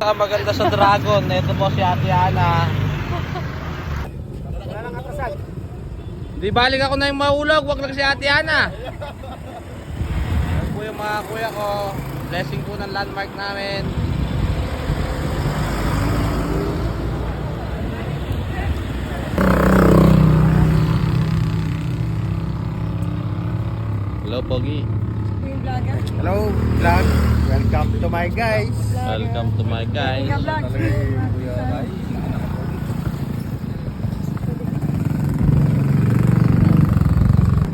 Maganda sa Dragon. Ito po si Ate Ana. Wala nang atasal. Di balik ako na yung mahulog. Wag lang si Ate Ana. Yan po yung mga kuya ko. Blessing po ng landmark namin. Hello, Pogi. Hello, vlog. Welcome to my guys. Welcome to my guys.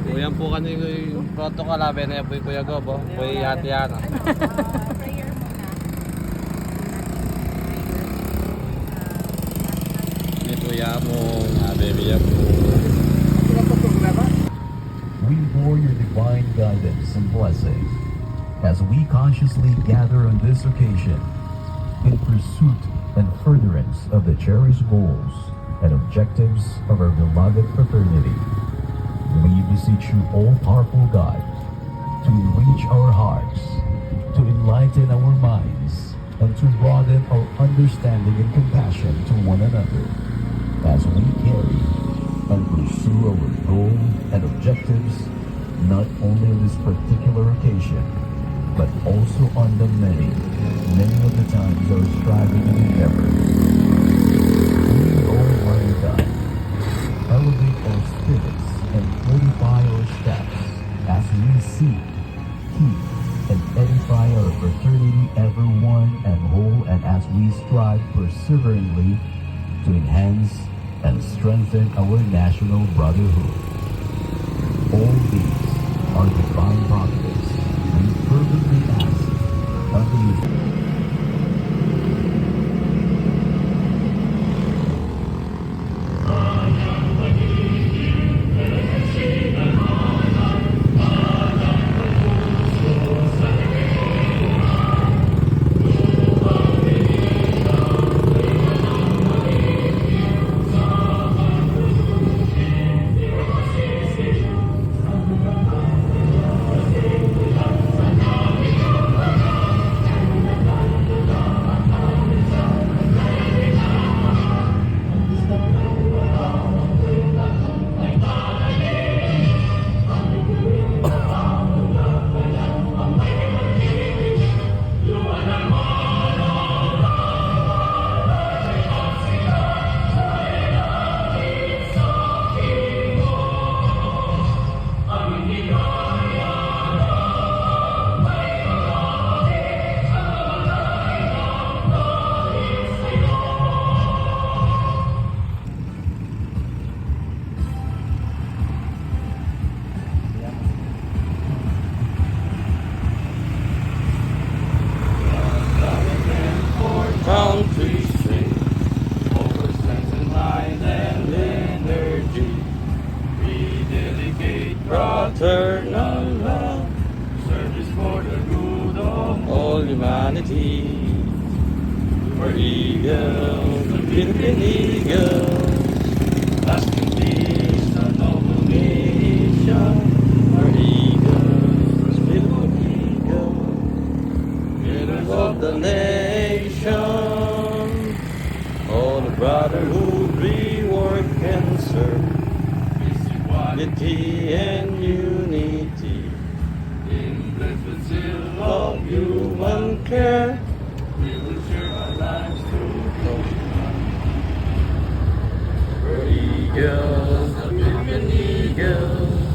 Kuya po kami yung protocol. Sabi na po yung Kuya Gobo. Kuya Ate Ana. Ni Kuya mo. Sabi niya po. We implore your divine guidance and blessing as we consciously gather on this occasion in pursuit and furtherance of the cherished goals and objectives of our beloved fraternity. We beseech you, all-powerful God, to enrich our hearts, to enlighten our minds, and to broaden our understanding and compassion to one another as we carry and pursue our goal and objectives not only on this particular occasion, but also on the many of the times our striving and endeavor. We, Almighty God, elevate our spirits and fortify our steps as we seek, keep, and edify our fraternity ever one and whole, and as we strive perseveringly to enhance and strengthen our national brotherhood. All these are divine providence. We fervently ask unto you. Country strength, over strength and mind and energy. We dedicate fraternal love, service for the good of all humanity. We're eagles, the Philippine eagles, lasting peace, a noble nation. We're eagles, the Philippine eagles, leaders of the nation. All the brotherhood we work and serve, peace, equality and unity. In blessed seal of human care, we will share our lives through God. We're eagles, the Philippine eagles,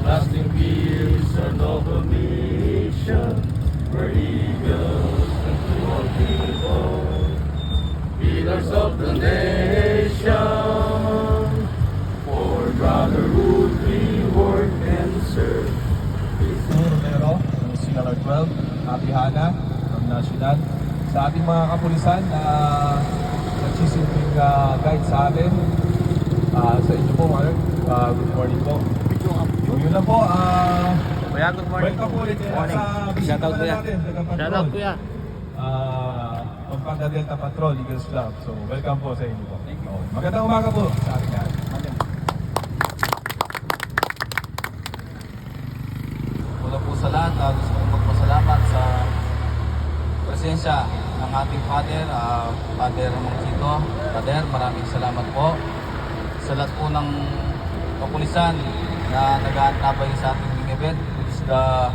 lasting peace, our noble mission. We're eagles, and to all people, pillars of the nation. For brotherhood we work and serve. Romero, CLR 12, Ate Hana, from National. Sa ating mga kapulisan na nagsisilbing guide sa atin, sa inyo po, good morning po. So yun lang po, Kuya, good morning. welcome po ulit Morning. sa Shoutout, bisita Kuya. natin, taga-patrol. Shoutout, Kuya. Pampanga Delta Patrol, Eagles Club. So welcome po sa inyo po. Magandang umaga po sa ating lahat. Una po sa lahat, gusto kong magpasalamat sa presensya ng ating Father, Father Mangchito. Father, maraming salamat po sa lahat po ng kapulisan na nag-aantabay sa ating event, which is the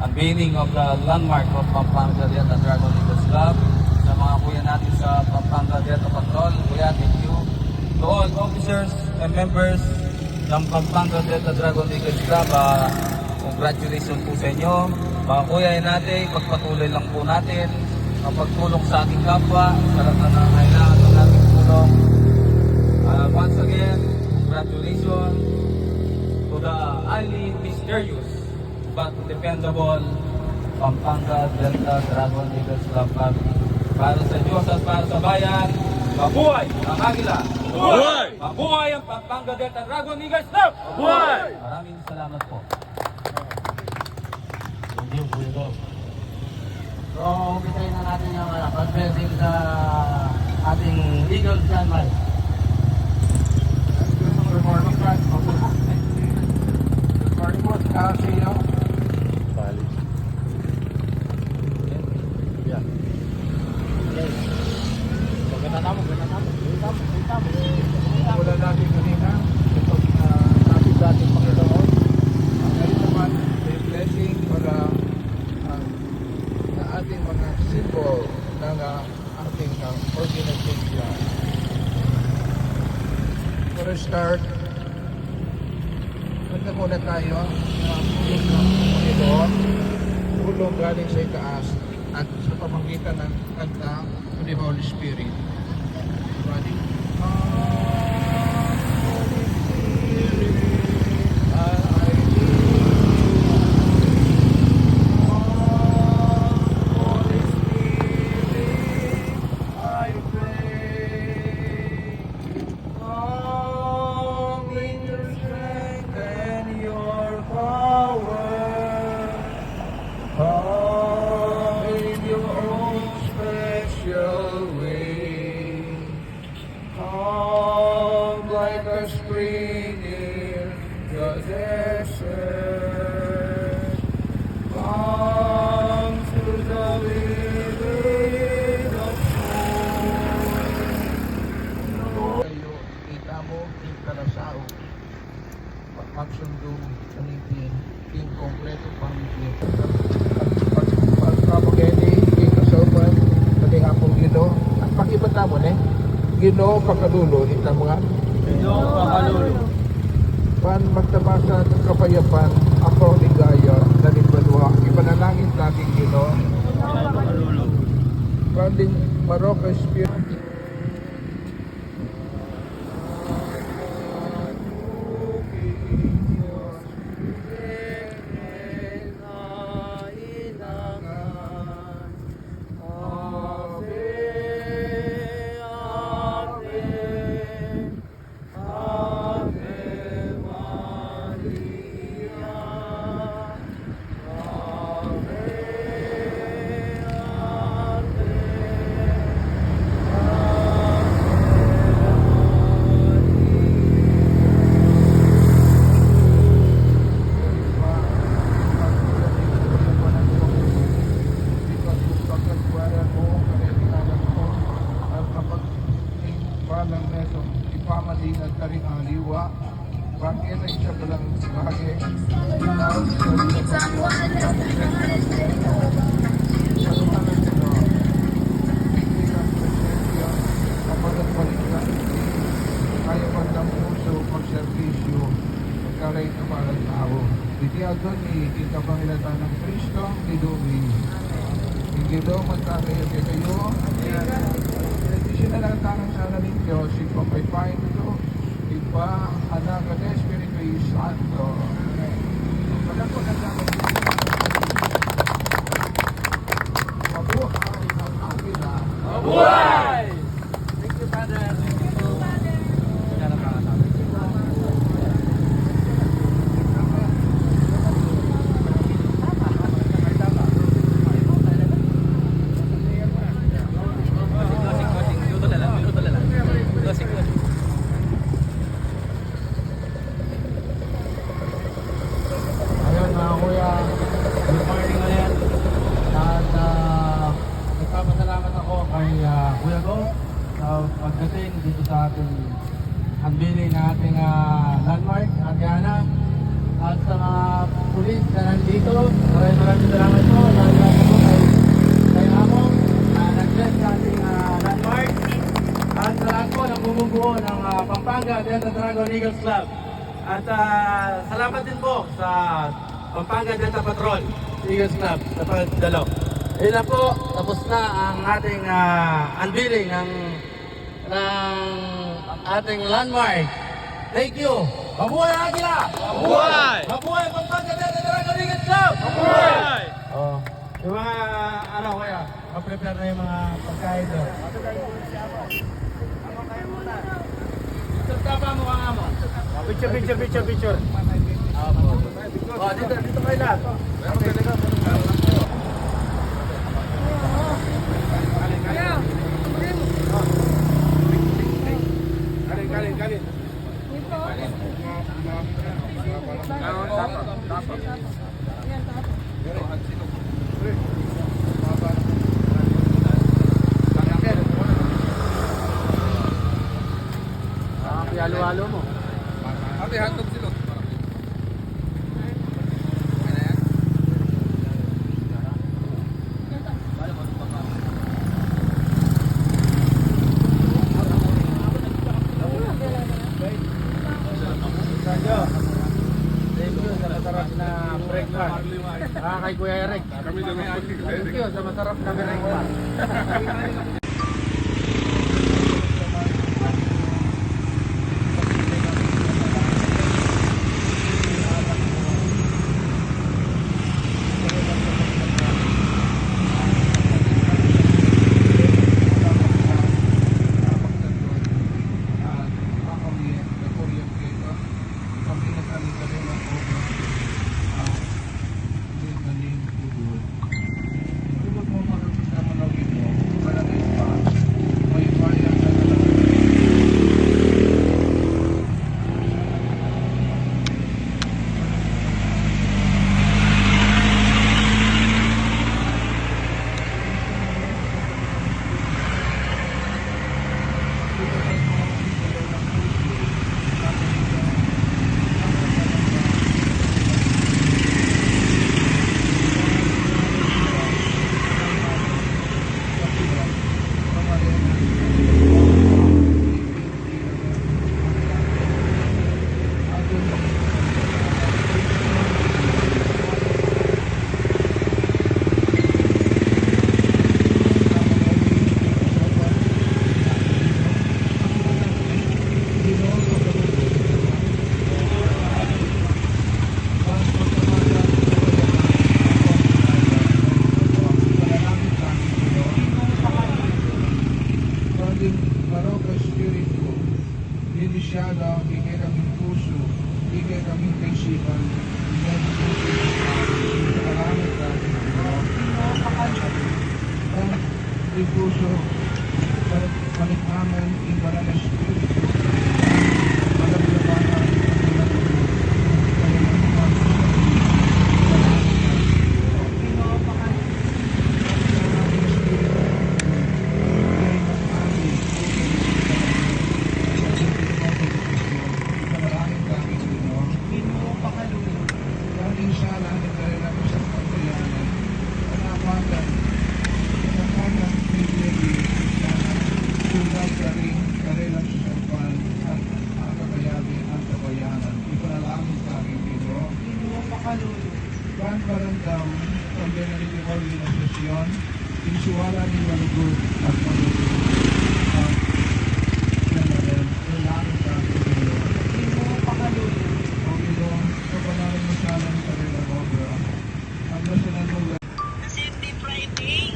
unveiling of the landmark of Pampanga Delta Dragon Eagles Club. Sa mga kuya natin sa Pampanga Delta Patrol, kuya, thank you. To all officers and members ng Pampanga Delta Dragon Eagles Club, congratulations po sa inyo. Mga kuya natin, pagpatuloy lang po natin ang pagtulong sa ating kapwa, sa lahat na kailangan ng ating tulong. Once again, congratulations to the highly mysterious but dependable Pampanga Delta Dragon Eagles Club family. Para sa Diyos at para sa bayan, mabuhay ang Agila! Mabuhay! Mabuhay ang Pampanga Delta Dragon Eagles Club! Mabuhay! Maraming salamat po. So, umpisahin na natin yung pag-blessing sa ating Eagle Sunrise. Good morning, Brad. Good morning, boss. See you. Wala natin kanina. Ito natin dating Panginoon. Ngayon naman, may blessing para na ating mga symbol ng ating organization. For a start, ganda muna tayo na tulong ng Panginoon, tulong galing sa itaas at sa pamamagitan ng kanta of the Holy Spirit. Ready? Holy Spirit, I Holy Spirit, I pray. Come in your strength and your power. Come in your own special way. Come like a spring in the desert. Come to the living of soul. Kita mo, yung kalasao. Pagsundo, panitin, yung kompleto pamitin. Pagkabageni, yung kasawan, paghihapong Ginoo. At pag-ibata mo, Ginoo pagkadulo, ita mo nga. Ginoo pagkadulo. Pan magtabasa ng kapayapan, ako ligaya, nalipalwa, ipanalangin natin Ginoo. Banding Maroko Spirit. Ipamaling at taring aliwa, bakit ay siya palang bahagi, kaya pagdamuso, pagservisyo, pagkaray ng mga tao. Bitiyagon ni kita Panginoon ng Kristo, Didumi. Hindi daw magkakaya kayo. Hindi na lang tangan sa namin Diyos, ipapaypain ito, iba, anak at Espiritu Santo. Pagkakot ang tangan mabuhay ang Agila. Mabuhay! Thank you, Father. unveiling ng ating landmark, Ate Ana. At sa mga pulis na nandito, maraming salamat po. Lalo po kay Among na nag-bless sa ating landmark. At sa lahat po ng bumubuo ng Pampanga Delta Dragon Eagles Club. At salamat din po sa Pampanga Delta Patrol Eagles Club sa pagdalo. Yun na po, tapos na ang ating unveiling ng ating landmark. Thank you! Mabuhay ang Agila! Mabuhay! Mabuhay Pampanga Delta Dragon Eagles Club! Mabuhay! Oh, yung mga ano kaya, ma-prepare na yung mga pagkain doon. Tapa mo ka nga mo. Picture. Oh, dito kayo lahat. Kalin. Halo-halo mo. Ate, hotdog silog. Thank you sa masarap na breakfast. Kay Kuya Eric. Thank you sa masarap na breakfast. Baroko Espiritu, dinisyada, ikay kaming puso, ikay kaming kaisipan, ikay kaming kalamit ka, ang puso, panikmaman, ibaran na Espiritu, malaglabanan, Pan Barangam, pagdala ni organisasyon, insuwala ni Malugod at Malugod. Yan kailangan ka sa iyo. O Ginoo, sa pangalan mo sana ng kanilang obra, ang national mo Kasi Friday.